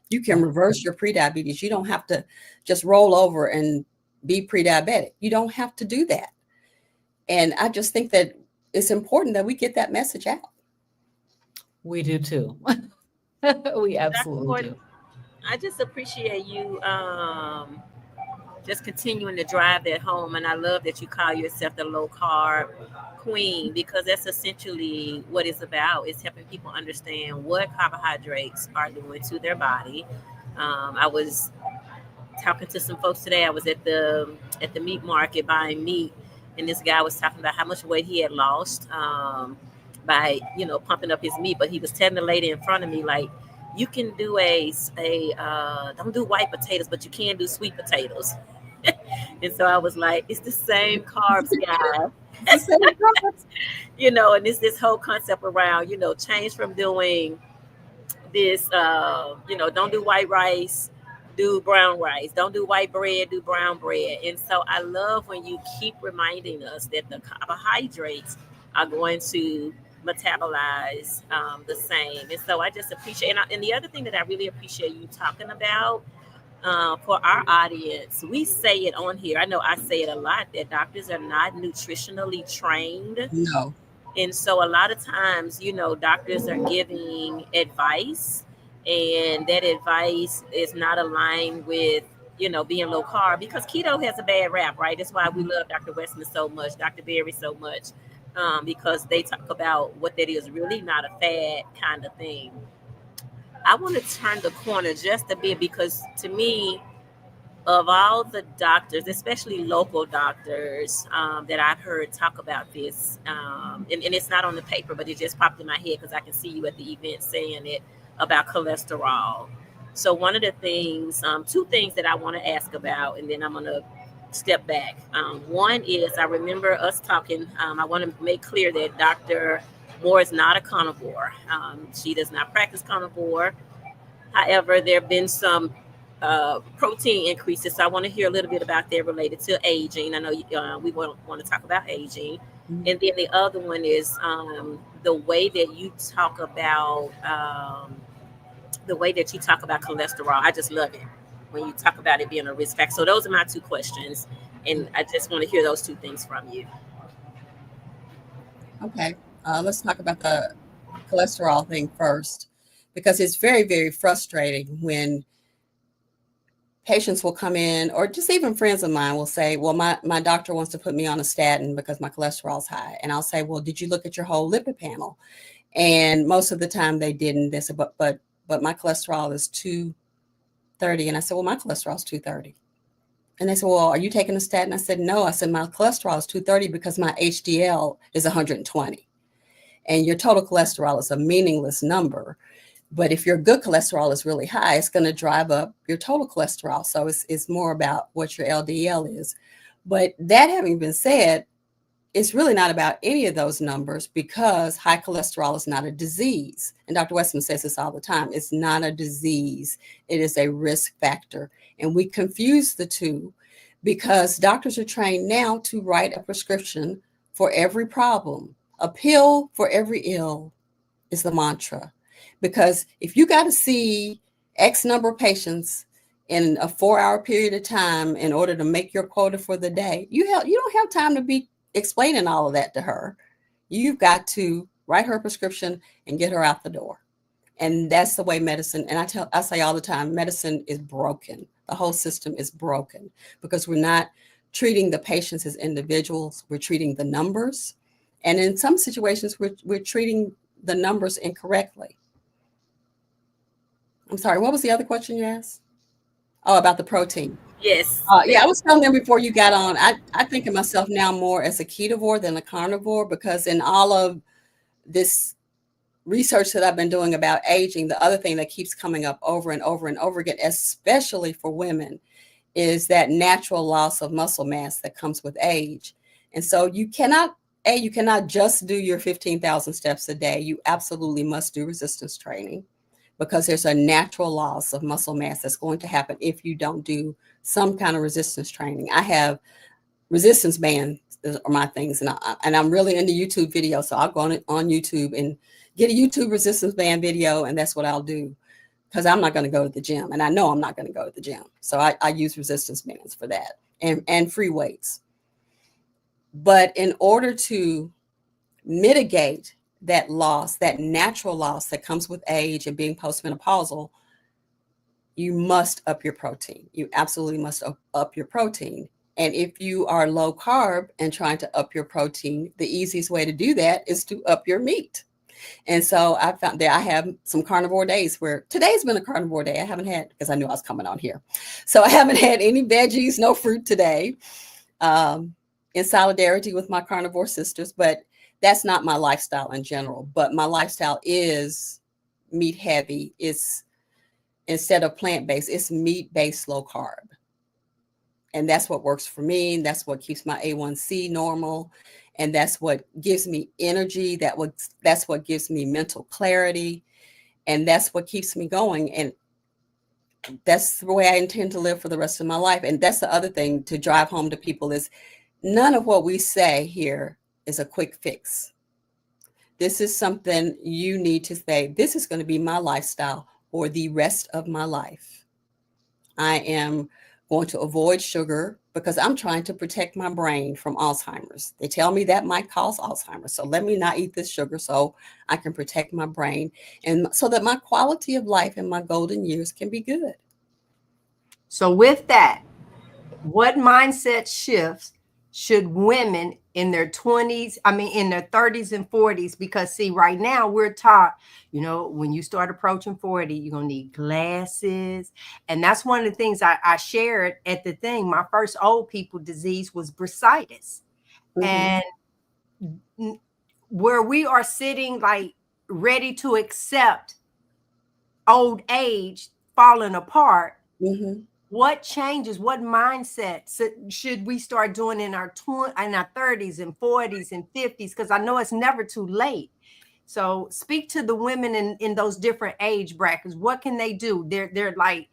You can reverse your prediabetes. You don't have to just roll over and be pre-diabetic. You don't have to do that. And I just think that it's important that we get that message out. We do too. We Dr. absolutely Gordon, do. I just appreciate you just continuing to drive that home. And I love that you call yourself the low carb queen, because that's essentially what it's about. It's helping people understand what carbohydrates are doing to their body. I was talking to some folks today. I was at the meat market buying meat, and this guy was talking about how much weight he had lost by pumping up his meat. But he was telling the lady in front of me, like, you can do don't do white potatoes, but you can do sweet potatoes. And so I was like, it's the same carbs, guy. It's the same product. And it's this whole concept around, change from doing this, don't do white rice, do brown rice. Don't do white bread, do brown bread. And so I love when you keep reminding us that the carbohydrates are going to metabolize the same. And so I just appreciate, and the other thing that I really appreciate you talking about for our audience, we say it on here. I know I say it a lot that doctors are not nutritionally trained. No. And so a lot of times, doctors are giving advice, and that advice is not aligned with, being low carb, because keto has a bad rap, right? That's why we love Dr. Westman so much, Dr. Berry so much, because they talk about what that is really not a fad kind of thing. I want to turn the corner just a bit, because to me, of all the doctors, especially local doctors that I've heard talk about this, and it's not on the paper, but it just popped in my head because I can see you at the event saying it about cholesterol. So one of the things, two things that I want to ask about, and then I'm going to step back. One is, I remember us talking, I want to make clear that Dr. Moore is not a carnivore. She does not practice carnivore. However, there have been some protein increases. So I want to hear a little bit about that related to aging. I know we want to talk about aging. Mhm. And then the other one is the way that you talk about cholesterol. I just love it when you talk about it being a risk factor. So those are my two questions, and I just want to hear those two things from you. Okay. Let's talk about the cholesterol thing first, because it's very, very frustrating when patients will come in, or just even friends of mine will say, well, my doctor wants to put me on a statin because my cholesterol's high. And I'll say, well, did you look at your whole lipid panel? And most of the time they didn't. They said, but my cholesterol is 230. And I said, well, my cholesterol is 230. And they said, well, are you taking a statin? I said, no. I said, my cholesterol is 230 because my HDL is 120. And your total cholesterol is a meaningless number. But if your good cholesterol is really high, it's going to drive up your total cholesterol. So it's more about what your LDL is. But that having been said, it's really not about any of those numbers, because high cholesterol is not a disease. And Dr. Westman says this all the time. It's not a disease. It is a risk factor. And we confuse the two because doctors are trained now to write a prescription for every problem. A pill for every ill is the mantra. Because if you got to see X number of patients in a 4-hour period of time in order to make your quota for the day, you don't have time to be explaining all of that to her. You've got to write her prescription and get her out the door. And that's the way medicine, and I say all the time, medicine is broken. The whole system is broken because we're not treating the patients as individuals. We're treating the numbers. And in some situations, we're treating the numbers incorrectly. I'm sorry, what was the other question you asked? Oh, about the protein. Yes. Yeah, I was telling them before you got on, I think of myself now more as a ketovore than a carnivore, because in all of this research that I've been doing about aging, the other thing that keeps coming up over and over and over again, especially for women, is that natural loss of muscle mass that comes with age. And so you cannot just do your 15,000 steps a day. You absolutely must do resistance training, because there's a natural loss of muscle mass that's going to happen if you don't do some kind of resistance training. I have resistance bands are my things, and I'm really into YouTube videos, so I'll go on YouTube and get a YouTube resistance band video, and that's what I'll do, because I'm not going to go to the gym, and I know I'm not going to go to the gym, so I use resistance bands for that, and free weights. But in order to mitigate that loss, that natural loss that comes with age and being postmenopausal, you must up your protein. You absolutely must up your protein. And if you are low carb and trying to up your protein, the easiest way to do that is to up your meat. And so I found that I have some carnivore days where today's been a carnivore day. I haven't had, because I knew I was coming on here. So I haven't had any veggies, no fruit today, in solidarity with my carnivore sisters. But that's not my lifestyle in general. But my lifestyle is meat heavy. It's, instead of plant-based, it's meat-based low carb. And that's what works for me. That's what keeps my A1C normal. And that's what gives me energy. That's what gives me mental clarity. And that's what keeps me going. And that's the way I intend to live for the rest of my life. And that's the other thing to drive home to people is none of what we say here is a quick fix. This is something you need to say, this is going to be my lifestyle for the rest of my life. I am going to avoid sugar because I'm trying to protect my brain from Alzheimer's. They tell me that might cause Alzheimer's. So let me not eat this sugar so I can protect my brain, and so that my quality of life in my golden years can be good. So with that, what mindset shifts should women in their 20s, in their 30s and 40s, because see, right now we're taught, when you start approaching 40, you're going to need glasses. And that's one of the things I shared at the thing. My first old people disease was bursitis. Mm-hmm. And where we are sitting like ready to accept old age falling apart, mm-hmm. What changes, what mindset should we start doing in our 30s and 40s and 50s? Because I know it's never too late. So speak to the women in those different age brackets. What can they do? They're like,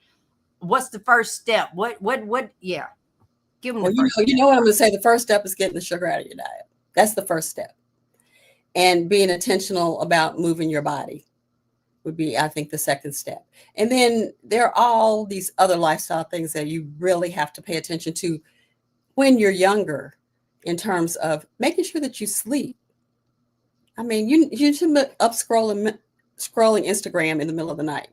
what's the first step? What? Yeah, give them. Well, you know what I'm going to say. The first step is getting the sugar out of your diet. That's the first step, and being intentional about moving your body would be, I think, the second step. And then there are all these other lifestyle things that you really have to pay attention to when you're younger, in terms of making sure that you sleep. You shouldn't up scrolling Instagram in the middle of the night.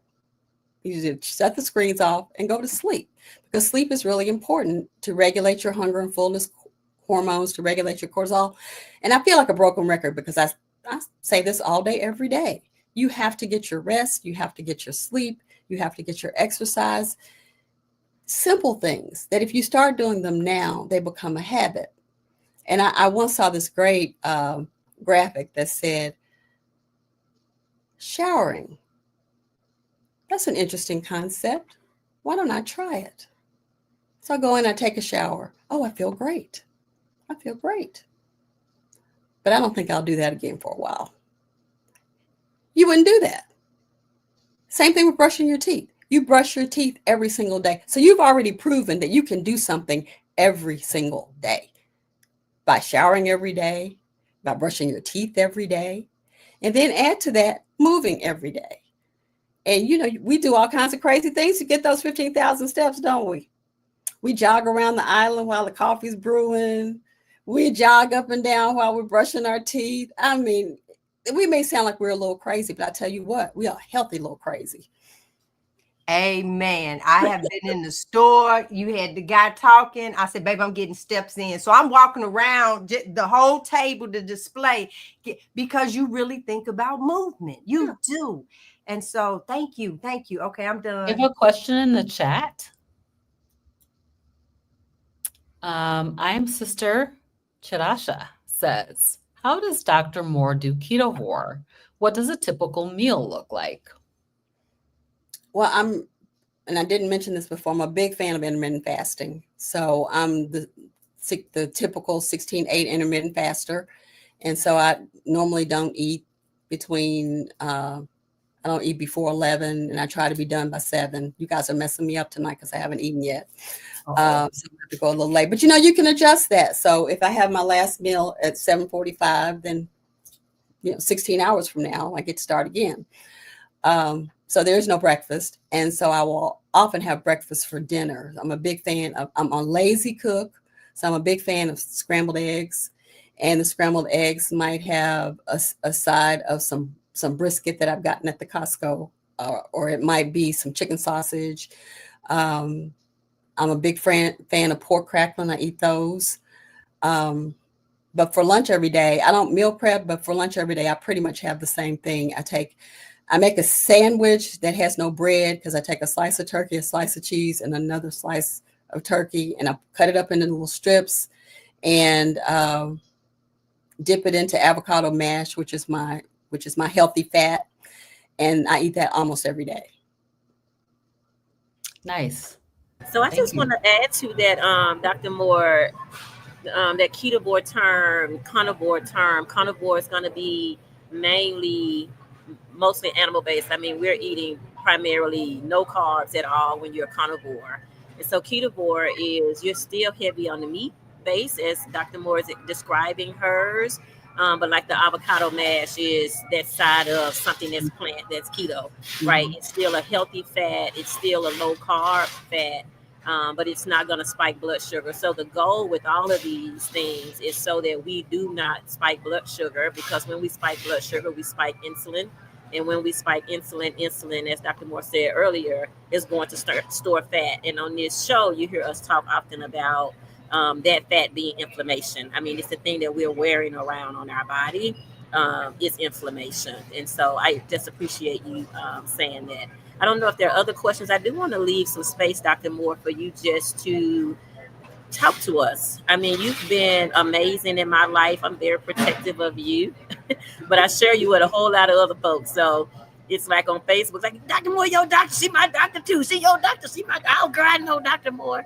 You should set the screens off and go to sleep. because sleep is really important to regulate your hunger and fullness hormones, to regulate your cortisol. And I feel like a broken record because I say this all day, every day. You have to get your rest. You have to get your sleep. You have to get your exercise. Simple things that if you start doing them now, they become a habit. And I once saw this great graphic that said, showering. That's an interesting concept. Why don't I try it? So I go in, I take a shower. Oh, I feel great. I feel great. But I don't think I'll do that again for a while. You wouldn't do that. Same thing with brushing your teeth. You brush your teeth every single day. So you've already proven that you can do something every single day by showering every day, by brushing your teeth every day, and then add to that moving every day. And, you know, we do all kinds of crazy things to get those 15,000 steps, don't we? We jog around the island while the coffee's brewing. We jog up and down while we're brushing our teeth. I mean, we may sound like we're a little crazy, but I tell you what, we are a healthy little crazy. Amen. I have been in the store. You had the guy talking. I said, babe, I'm getting steps in. So I'm walking around the whole table to display because you really think about movement. You do. And so thank you. Thank you. Okay, I'm done. We have a question in the chat. I am Sister Chirasha says, how does Dr. Moore do ketovore? What does a typical meal look like? Well, and I didn't mention this before, I'm a big fan of intermittent fasting. So I'm the typical 16/8 intermittent faster. And so I normally don't eat I don't eat before 11, and I try to be done by 7. You guys are messing me up tonight because I haven't eaten yet. So I have to go a little late. But, you know, you can adjust that. So if I have my last meal at 7:45, then, you know, 16 hours from now, I get to start again. So there's no breakfast. And so I will often have breakfast for dinner. I'm a big fan I'm a lazy cook. So I'm a big fan of scrambled eggs. And the scrambled eggs might have a side of some brisket that I've gotten at the Costco, or it might be some chicken sausage. I'm a big fan of pork crackling. I eat those. But for lunch every day, I don't meal prep, but for lunch every day, I pretty much have the same thing. I make a sandwich that has no bread because I take a slice of turkey, a slice of cheese, and another slice of turkey, and I cut it up into little strips and dip it into avocado mash, which is my healthy fat, and I eat that almost every day. Nice. So I just want to add to that, Dr. Moore, that ketovore term, carnivore term. Carnivore is going to be mostly animal based. I mean, we're eating primarily no carbs at all when you're a carnivore. And so ketovore is you're still heavy on the meat base, as Dr. Moore is describing hers. But like the avocado mash is that side of something that's plant, that's keto, right? It's still a healthy fat. It's still a low carb fat. But it's not going to spike blood sugar. So the goal with all of these things is so that we do not spike blood sugar, because when we spike blood sugar, we spike insulin. And when we spike insulin, as Dr. Moore said earlier, is going to store fat. And on this show, you hear us talk often about that fat being inflammation. I mean, it's the thing that we're wearing around on our body. It's inflammation. And so I just appreciate you saying that. I don't know if there are other questions. I do want to leave some space, Dr. Moore, for you just to talk to us. I mean, you've been amazing in my life. I'm very protective of you, but I share you with a whole lot of other folks. So it's like on Facebook, it's like, Dr. Moore, your doctor, she my doctor too. She your doctor, she my, oh girl, I know Dr. Moore.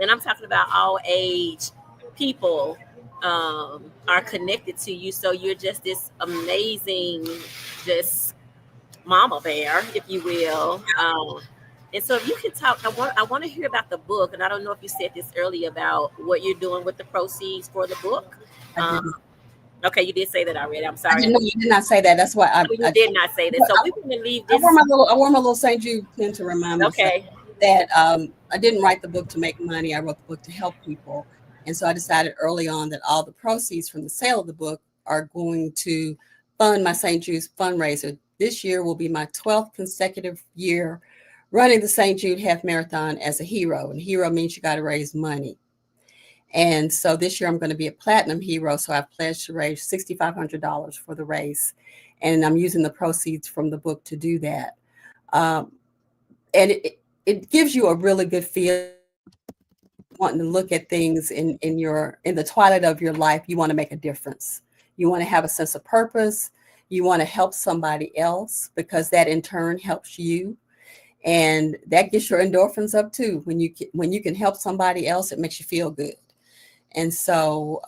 And I'm talking about all age people are connected to you. So you're just this amazing, just mama bear, if you will. And so if you can talk, I want to hear about the book. And I don't know if you said this earlier about what you're doing with the proceeds for the book. Okay, you did say that already. I'm sorry. You did not say that. That's why I did not say that. So we're going to leave this. I wore my little St. Jude pin to remind myself that I didn't write the book to make money. I wrote the book to help people. And so I decided early on that all the proceeds from the sale of the book are going to fund my St. Jude's fundraiser. This year will be my 12th consecutive year running the St. Jude Half Marathon as a hero. And hero means you got to raise money. And so this year I'm going to be a platinum hero. So I've pledged to raise $6,500 for the race. And I'm using the proceeds from the book to do that. And it gives you a really good feel wanting to look at things in the twilight of your life. You want to make a difference. You want to have a sense of purpose. You want to help somebody else because that in turn helps you. And that gets your endorphins up too. When you can help somebody else, it makes you feel good. And so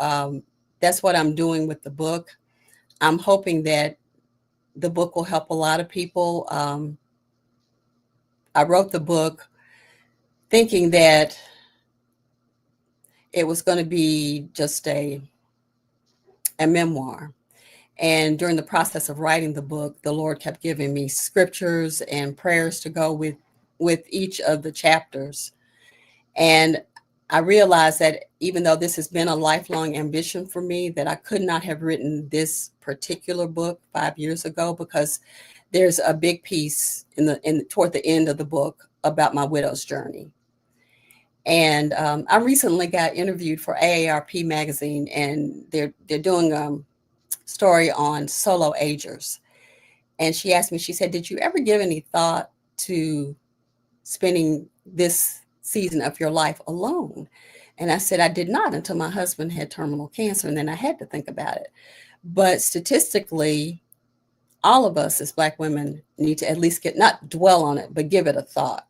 that's what I'm doing with the book. I'm hoping that the book will help a lot of people. I wrote the book thinking that it was going to be just a memoir. And during the process of writing the book, the Lord kept giving me scriptures and prayers to go with each of the chapters. And I realized that even though this has been a lifelong ambition for me, that I could not have written this particular book 5 years ago, because there's a big piece toward the end of the book about my widow's journey. And I recently got interviewed for AARP magazine, and they're doing a story on solo agers. And she asked me, she said, "Did you ever give any thought to spending this season of your life alone?" And I said, "I did not, until my husband had terminal cancer, and then I had to think about it." But statistically, all of us as Black women need to at least not dwell on it, but give it a thought,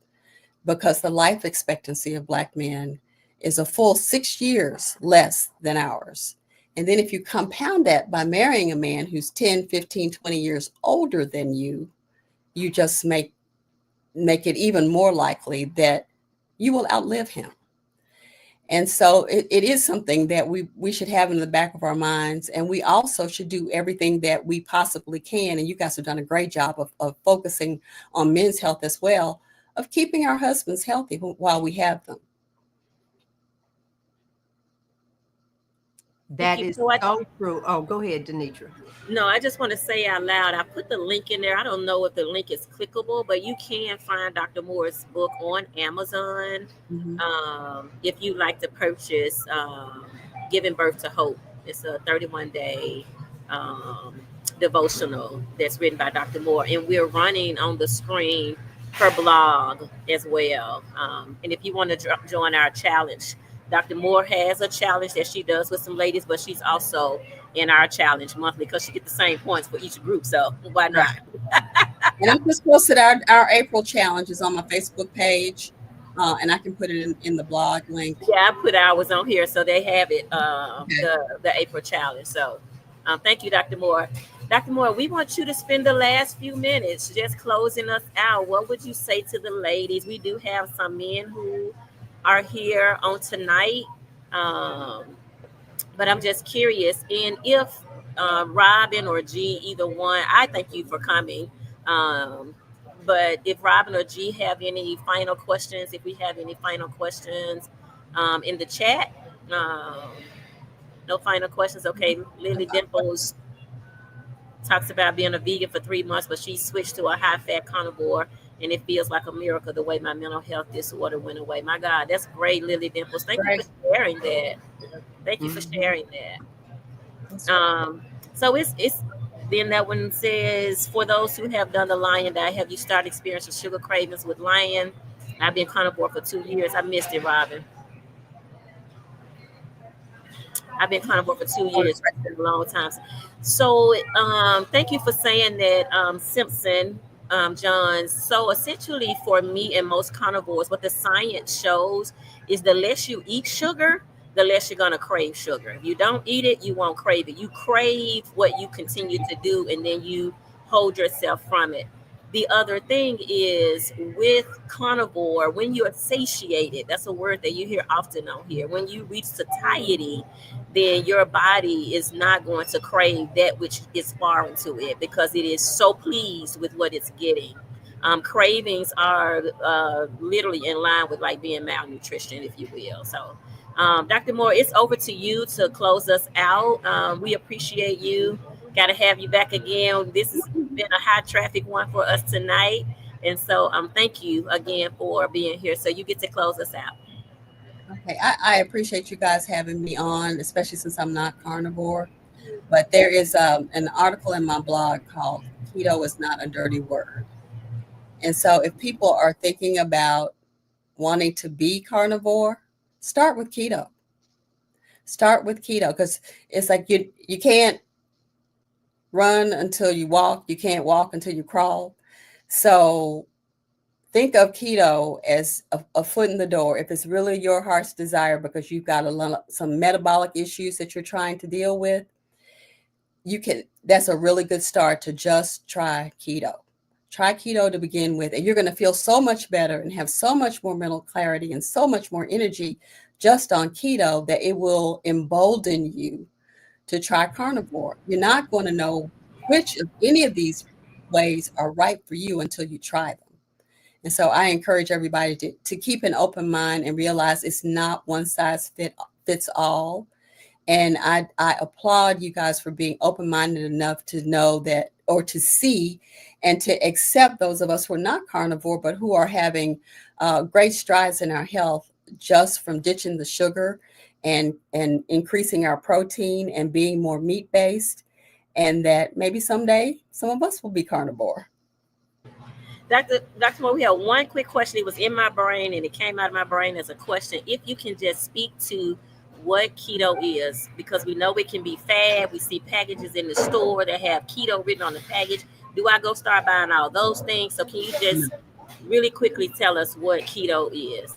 because the life expectancy of Black men is a full 6 years less than ours. And then if you compound that by marrying a man who's 10, 15, 20 years older than you, you just make it even more likely that you will outlive him. And so it is something that we should have in the back of our minds. And we also should do everything that we possibly can. And you guys have done a great job of focusing on men's health as well, of keeping our husbands healthy while we have them. That is so true. Oh, go ahead, Denitra. No, I just want to say out loud, I put the link in there. I don't know if the link is clickable, but you can find Dr. Moore's book on Amazon. If you'd like to purchase Giving Birth to Hope. It's a 31-day devotional that's written by Dr. Moore. And we're running on the screen her blog as well. And if you want to join our challenge, Dr. Moore has a challenge that she does with some ladies, but she's also in our challenge monthly because she gets the same points for each group. So why not? And I just posted our April challenge is on my Facebook page, and I can put it in the blog link. Yeah, I put ours on here, so they have it, the April challenge. So thank you, Dr. Moore. Dr. Moore, we want you to spend the last few minutes just closing us out. What would you say to the ladies? We do have some men who are here on tonight, but I'm just curious. And if Robin or G, either one, I thank you for coming. But if Robin or G have any final questions, if we have any final questions in the chat, no final questions. Okay, Lily Dimples talks about being a vegan for 3 months, but she switched to a high-fat carnivore, and it feels like a miracle the way my mental health disorder went away. My God, that's great, Lily Dimples. Thank you for sharing that. Thank you for sharing that. So it's then that one says, for those who have done the Lion diet, have you started experiencing sugar cravings with Lion? I've been carnivore for 2 years. I missed it, Robin. I've been carnivore for 2 years. It's been a long time. So thank you for saying that, Simpson, John. So essentially for me and most carnivores, what the science shows is the less you eat sugar, the less you're going to crave sugar. If you don't eat it, you won't crave it. You crave what you continue to do, and then you hold yourself from it. The other thing is with carnivore, when you're satiated, that's a word that you hear often on here. When you reach satiety, then your body is not going to crave that which is foreign to it because it is so pleased with what it's getting. Cravings are literally in line with like being malnutrition, if you will. So, Dr. Moore, it's over to you to close us out. We appreciate you. Got to have you back again. This has been a high traffic one for us tonight. And so thank you again for being here. So you get to close us out. Okay, I appreciate you guys having me on, especially since I'm not carnivore. But there is an article in my blog called Keto is Not a Dirty Word. And so if people are thinking about wanting to be carnivore, start with keto. Start with keto, because it's like you can't run until you walk. You can't walk until you crawl. So think of keto as a foot in the door. If it's really your heart's desire, because you've got some metabolic issues that you're trying to deal with, that's a really good start to just try keto. Try keto to begin with, and you're going to feel so much better and have so much more mental clarity and so much more energy just on keto that it will embolden you to try carnivore. You're not going to know which of any of these ways are right for you until you try them. And so I encourage everybody to keep an open mind and realize it's not one size fits all. And I applaud you guys for being open-minded enough to know that, or to see and to accept those of us who are not carnivore, but who are having great strides in our health just from ditching the sugar and increasing our protein and being more meat-based. And that maybe someday some of us will be carnivore. Dr. Moore, we have one quick question. It was in my brain and it came out of my brain as a question. If you can just speak to what keto is, because we know it can be fad. We see packages in the store that have keto written on the package. Do I go start buying all those things? So can you just really quickly tell us what keto is?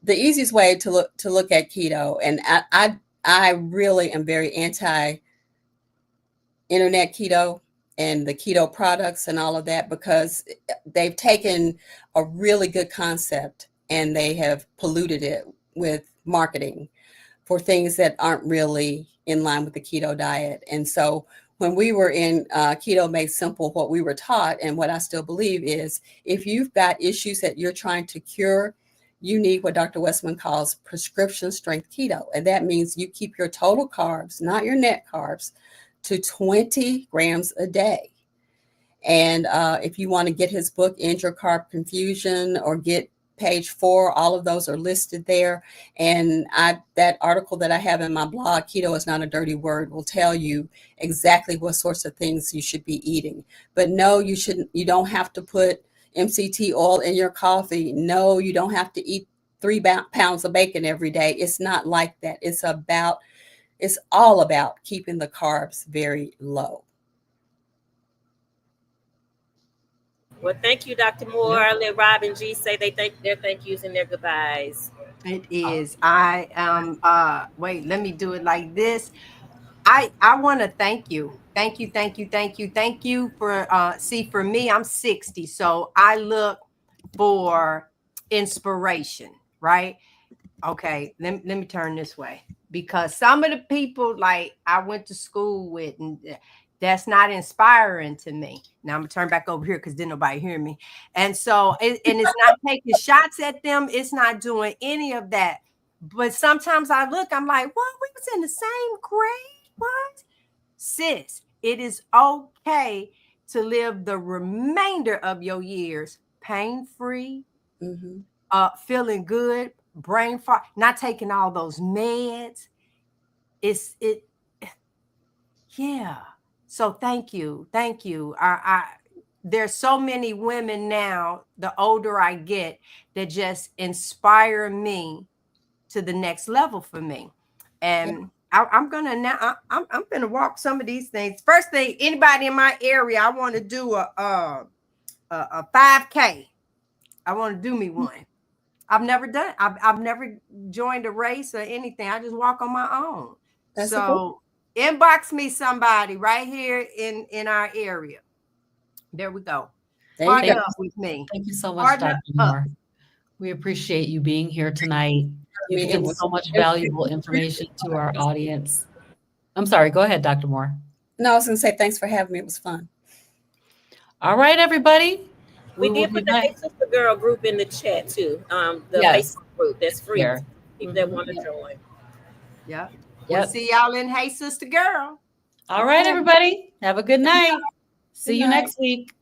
The easiest way to look at keto, and I really am very anti internet keto and the keto products and all of that, because they've taken a really good concept and they have polluted it with marketing for things that aren't really in line with the keto diet. And so when we were in Keto Made Simple, what we were taught, and what I still believe, is if you've got issues that you're trying to cure, you need what Dr. Westman calls prescription strength keto. And that means you keep your total carbs, not your net carbs, to 20 grams a day. And if you want to get his book, End Your Carb Confusion, or get page 4, all of those are listed there. And that article that I have in my blog, Keto is Not a Dirty Word, will tell you exactly what sorts of things you should be eating. But no, you shouldn't. You don't have to put MCT oil in your coffee. No, you don't have to eat 3 pounds of bacon every day. It's not like that. It's all about keeping the carbs very low. Well, thank you, Dr. Moore. I'll let Rob and G say their thank yous and their goodbyes. It is. I am wait, let me do it like this. I want to thank you. Thank you for see, for me, I'm 60. So I look for inspiration, right? Okay, let me turn this way, because some of the people like I went to school with, and that's not inspiring to me. Now I'm gonna turn back over here because didn't nobody hear me. And so and it's not taking shots at them, it's not doing any of that. But sometimes I look, I'm like, what? We was in the same grade? What? Sis, it is okay to live the remainder of your years pain-free, feeling good, brain fart, not taking all those meds. Yeah. So thank you. There's so many women now, the older I get, that just inspire me to the next level for me. And I'm gonna walk some of these things. First thing, anybody in my area, I want to do a 5K. I want to do me one. I've never done. I've never joined a race or anything. I just walk on my own. That's so inbox me somebody right here in our area. There we go. Partner up with me. Thank you so much, Dr. Moore. We appreciate you being here tonight. You've given so much valuable information to our audience. I'm sorry. Go ahead, Dr. Moore. No, I was going to say thanks for having me. It was fun. All right, everybody. We did put the Hey Sister Girl group in the chat too. The Facebook group that's free. People that want to join. Yeah. We'll see y'all in Hey Sister Girl. All right, everybody. Have a good night. See you next week.